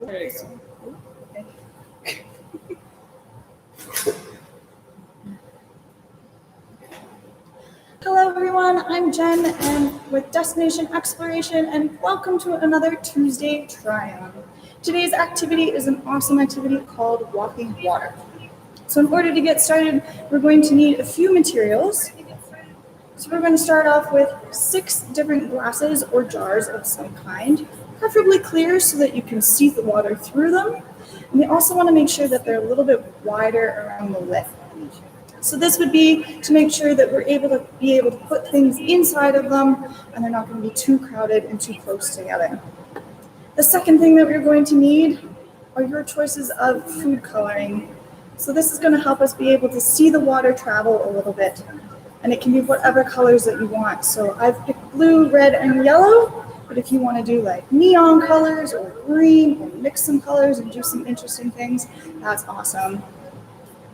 There you go. Hello everyone, I'm Jen and with Destination Exploration and welcome to another Tuesday Try-On. Today's activity is an awesome activity called Walking Water. So in order to get started, we're going to need a few materials. So we're going to start off with 6 different glasses or jars of some kind, preferably clear so that you can see the water through them. And we also want to make sure that they're a little bit wider around the lip. So this would be to make sure that we're able to put things inside of them and they're not going to be too crowded and too close together. The second thing that we're going to need are your choices of food coloring. So this is going to help us be able to see the water travel a little bit. And it can be whatever colors that you want. So I've picked blue, red, and yellow. But if you want to do like neon colors or green or mix some colors and do some interesting things, that's awesome.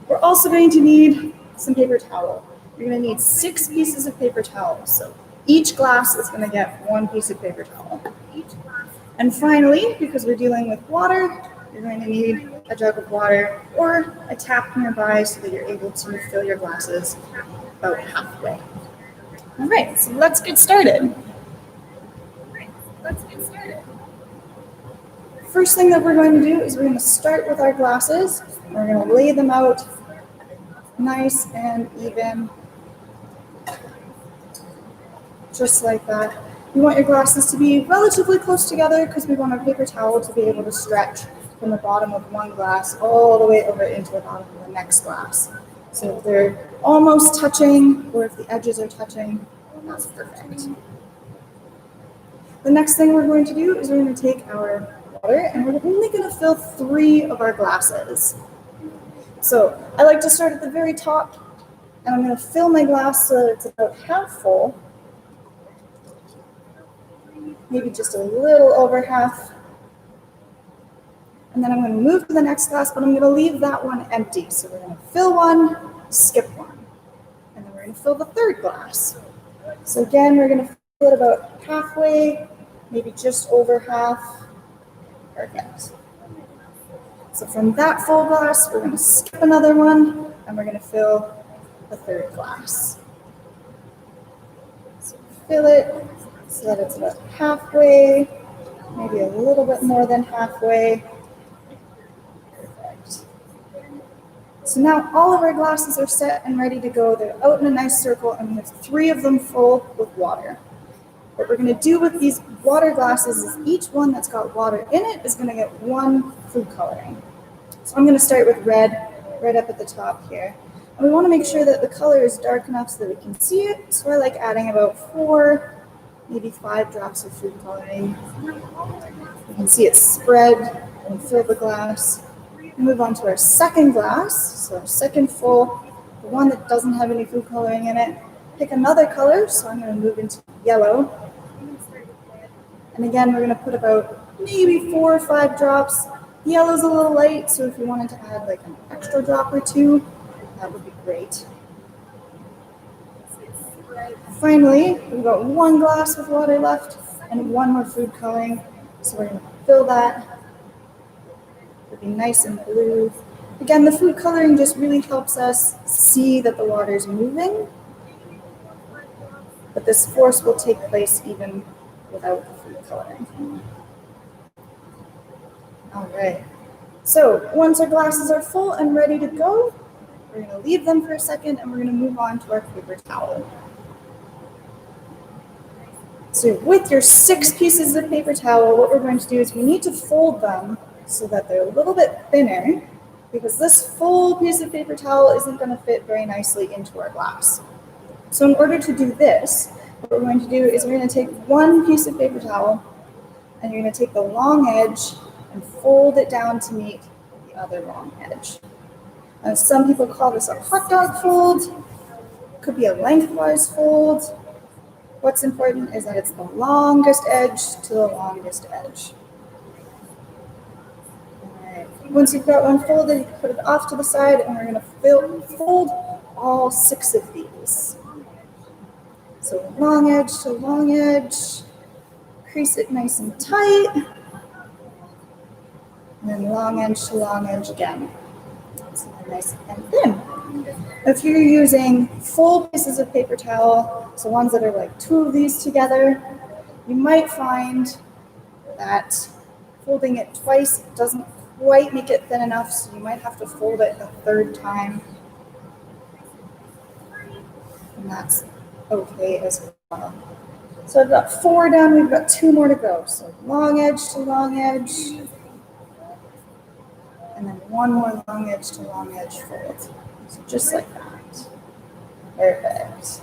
We're also going to need some paper towel. You're going to need 6 pieces of paper towel. So each glass is going to get 1 piece of paper towel. And finally, because we're dealing with water, you're going to need a jug of water or a tap nearby so that you're able to fill your glasses about halfway. All right, so let's get started. First thing that we're going to do is we're going to start with our glasses. We're going to lay them out nice and even, just like that. You want your glasses to be relatively close together because we want our paper towel to be able to stretch from the bottom of one glass all the way over into the bottom of the next glass. So if they're almost touching or if the edges are touching, that's perfect. The next thing we're going to do is we're going to take our water and we're only going to fill 3 of our glasses. So I like to start at the very top and I'm going to fill my glass so that it's about half full. Maybe just a little over half. And then I'm going to move to the next glass, but I'm going to leave that one empty. So we're going to fill one, skip one. And then we're going to fill the third glass. So again, we're going to fill it about halfway, maybe just over half. Perfect. So from that full glass, we're going to skip another one, and we're going to fill the third glass. So fill it so that it's about halfway, maybe a little bit more than halfway. Perfect. So now all of our glasses are set and ready to go. They're out in a nice circle, and we have 3 of them full with water. What we're going to do with these water glasses is each one that's got water in it is going to get 1 food coloring. So I'm going to start with red, right up at the top here. And we want to make sure that the color is dark enough so that we can see it. So I like adding about 4, maybe 5 drops of food coloring. You can see it spread and fill the glass. Move on to our second glass, so our second full, the one that doesn't have any food coloring in it. Pick another color, so I'm going to move into yellow. And again, we're going to put about maybe 4 or 5 drops. The yellow's a little light, so if you wanted to add like an extra drop or 2, that would be great. Finally, we've got 1 glass with water left and 1 more food coloring. So we're going to fill that. It'll be nice and blue. Again, the food coloring just really helps us see that the water is moving. But this force will take place even without the food coloring. All right. So once our glasses are full and ready to go, we're going to leave them for a second and we're going to move on to our paper towel. So with your 6 pieces of paper towel, what we're going to do is we need to fold them so that they're a little bit thinner because this full piece of paper towel isn't going to fit very nicely into our glass. So in order to do this, what we're going to do is we're going to take 1 piece of paper towel and you're going to take the long edge and fold it down to meet the other long edge. Some people call this a hot dog fold. It could be a lengthwise fold. What's important is that it's the longest edge to the longest edge. All right. Once you've got one folded, you can put it off to the side, and we're going to fold all 6 of these. So long edge to long edge, crease it nice and tight. and then long edge to long edge again. So nice and thin. If you're using full pieces of paper towel, so ones that are like two of these together, you might find that folding it twice doesn't quite make it thin enough, so you might have to fold it a third time. And that's okay as well. So I've got 4 done, we've got 2 more to go. So long edge to long edge, and then 1 more long edge to long edge fold. So just like that. Perfect.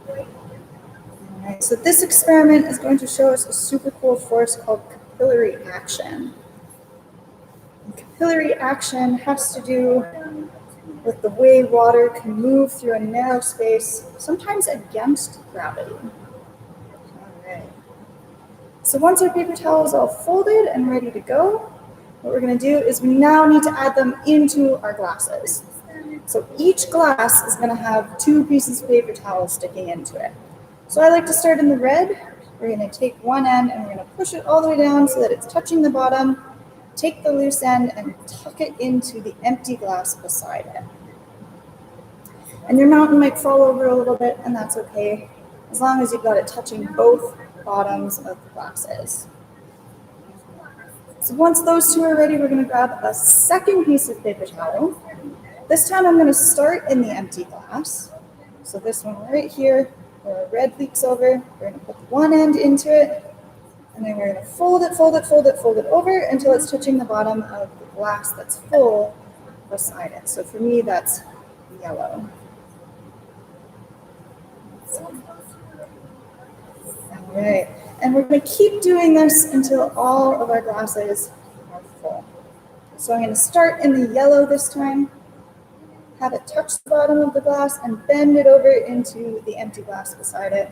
All right, so this experiment is going to show us a super cool force called capillary action. And capillary action has to do with the way water can move through a narrow space, sometimes against gravity. All right. So once our paper towel is all folded and ready to go, what we're going to do is we now need to add them into our glasses. So each glass is going to have 2 pieces of paper towel sticking into it. So I like to start in the red. We're going to take one end and we're going to push it all the way down so that it's touching the bottom. Take the loose end and tuck it into the empty glass beside it. And your mountain might fall over a little bit, and that's okay, as long as you've got it touching both bottoms of the glasses. So once those 2 are ready, we're going to grab a second piece of paper towel. This time I'm going to start in the empty glass. So this one right here, where our red leaks over, we're going to put one end into it, and then we're going to fold it over until it's touching the bottom of the glass that's full beside it. So for me, that's yellow. All right, and we're going to keep doing this until all of our glasses are full. So I'm going to start in the yellow this time, have it touch the bottom of the glass, and bend it over into the empty glass beside it.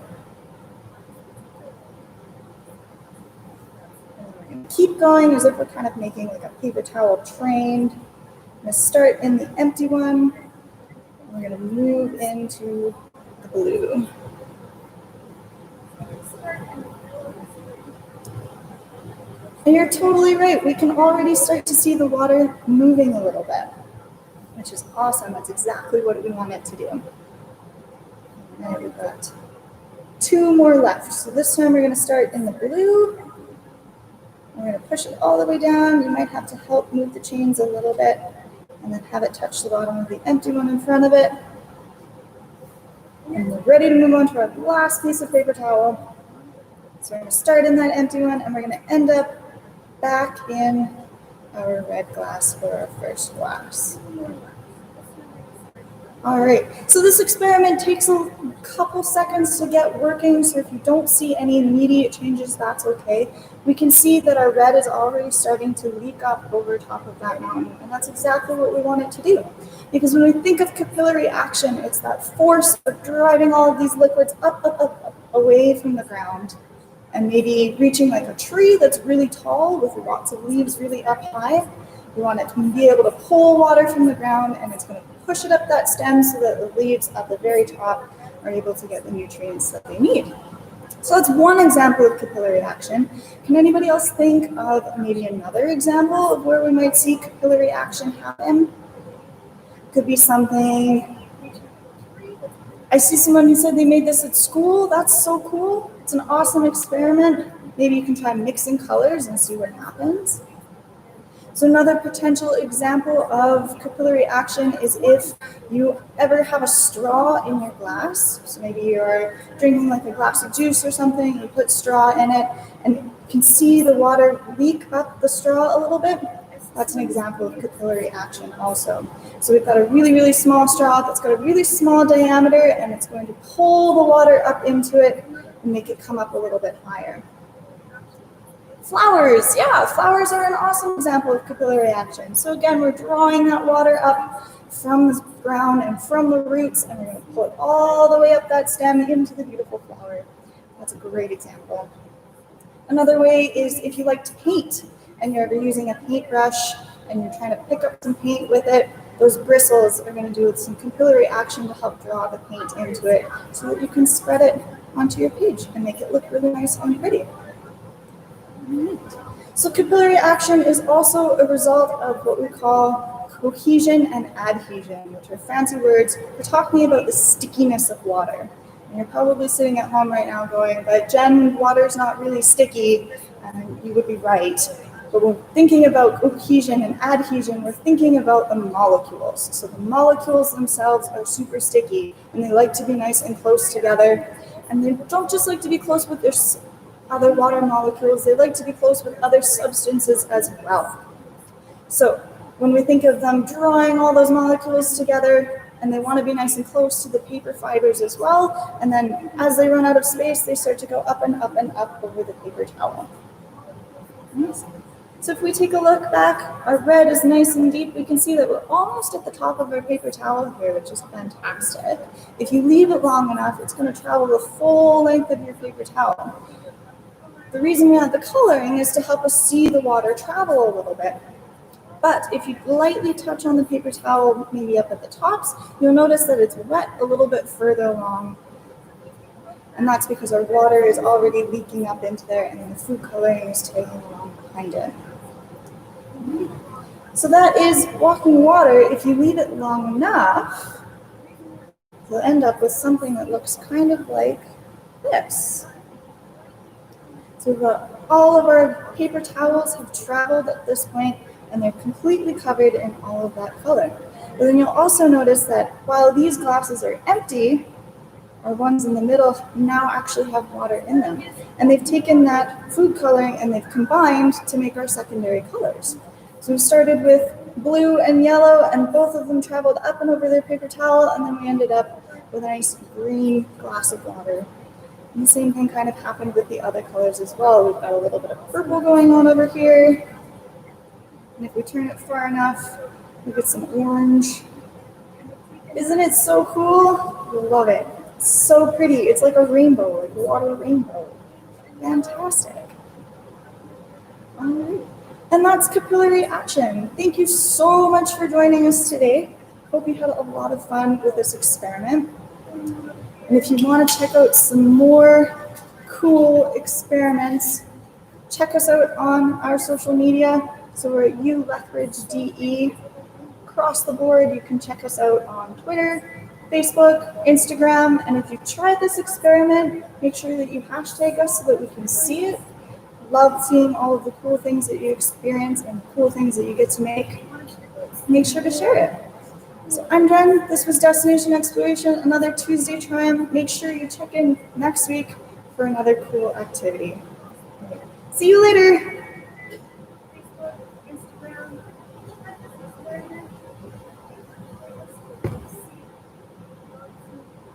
And we're going to keep going as if we're kind of making like a paper towel train. I'm going to start in the empty one, and we're going to move into the blue. And you're totally right. We can already start to see the water moving a little bit, which is awesome. That's exactly what we want it to do. And we've got 2 more left. So this time we're going to start in the blue. We're going to push it all the way down. You might have to help move the chains a little bit, and then have it touch the bottom of the empty one in front of it. And we're ready to move on to our last piece of paper towel. So we're going to start in that empty one, and we're going to end up back in our red glass for our first glass. All right, so this experiment takes a couple seconds to get working, so if you don't see any immediate changes, that's okay. We can see that our red is already starting to leak up over top of that mountain, and that's exactly what we want it to do. Because when we think of capillary action, it's that force of driving all of these liquids up, away from the ground, and maybe reaching like a tree that's really tall with lots of leaves really up high. We want it to be able to pull water from the ground, and it's going to push it up that stem so that the leaves at the very top are able to get the nutrients that they need. So that's one example of capillary action. Can anybody else think of maybe another example of where we might see capillary action happen? Could be something. I see someone who said they made this at school. That's so cool. It's an awesome experiment. Maybe you can try mixing colors and see what happens. So another potential example of capillary action is if you ever have a straw in your glass. So maybe you're drinking like a glass of juice or something, you put straw in it, and you can see the water leak up the straw a little bit. That's an example of capillary action also. So we've got a really, really small straw that's got a really small diameter, and it's going to pull the water up into it and make it come up a little bit higher. Flowers, yeah, flowers are an awesome example of capillary action. So again, we're drawing that water up from the ground and from the roots, and we're going to pull it all the way up that stem into the beautiful flower. That's a great example. Another way is if you like to paint and you're using a paintbrush and you're trying to pick up some paint with it, those bristles are going to do some capillary action to help draw the paint into it so that you can spread it onto your page and make it look really nice and pretty. So So capillary action is also a result of what we call cohesion and adhesion, which are fancy words for talking about the stickiness of water. And you're probably sitting at home right now going, but Jen, water's not really sticky, and you would be right. But when we're thinking about cohesion and adhesion, we're thinking about the molecules. So the molecules themselves are super sticky, and they like to be nice and close together. And they don't just like to be close with their other water molecules, they like to be close with other substances as well. So when we think of them drawing all those molecules together, and they want to be nice and close to the paper fibers as well, and then as they run out of space, they start to go up and up and up over the paper towel. So if we take a look back, our red is nice and deep. We can see that we're almost at the top of our paper towel here, which is fantastic. If you leave it long enough, it's going to travel the full length of your paper towel. The reason we add the coloring is to help us see the water travel a little bit. But if you lightly touch on the paper towel, maybe up at the tops, you'll notice that it's wet a little bit further along. And that's because our water is already leaking up into there and then the food coloring is tagging along behind it. So that is walking water. If you leave it long enough, you'll end up with something that looks kind of like this. So we've got all of our paper towels have traveled at this point and they're completely covered in all of that color. But then you'll also notice that while these glasses are empty, our ones in the middle now actually have water in them. And they've taken that food coloring and they've combined to make our secondary colors. So we started with blue and yellow and both of them traveled up and over their paper towel and then we ended up with a nice green glass of water. And the same thing kind of happened with the other colors as well. We've got a little bit of purple going on over here. And if we turn it far enough, we get some orange. Isn't it so cool? We love it. It's so pretty. It's like a rainbow, like a water rainbow. Fantastic. All right. And that's capillary action. Thank you so much for joining us today. Hope you had a lot of fun with this experiment. And if you want to check out some more cool experiments, check us out on our social media. So we're at ULethbridgeDE. Across the board, you can check us out on Twitter, Facebook, Instagram, and if you try this experiment, make sure that you hashtag us so that we can see it. Love seeing all of the cool things that you experience and cool things that you get to make. Make sure to share it. So I'm Jen. This was Destination Exploration, another Tuesday Triumph. Make sure you check in next week for another cool activity. See you later.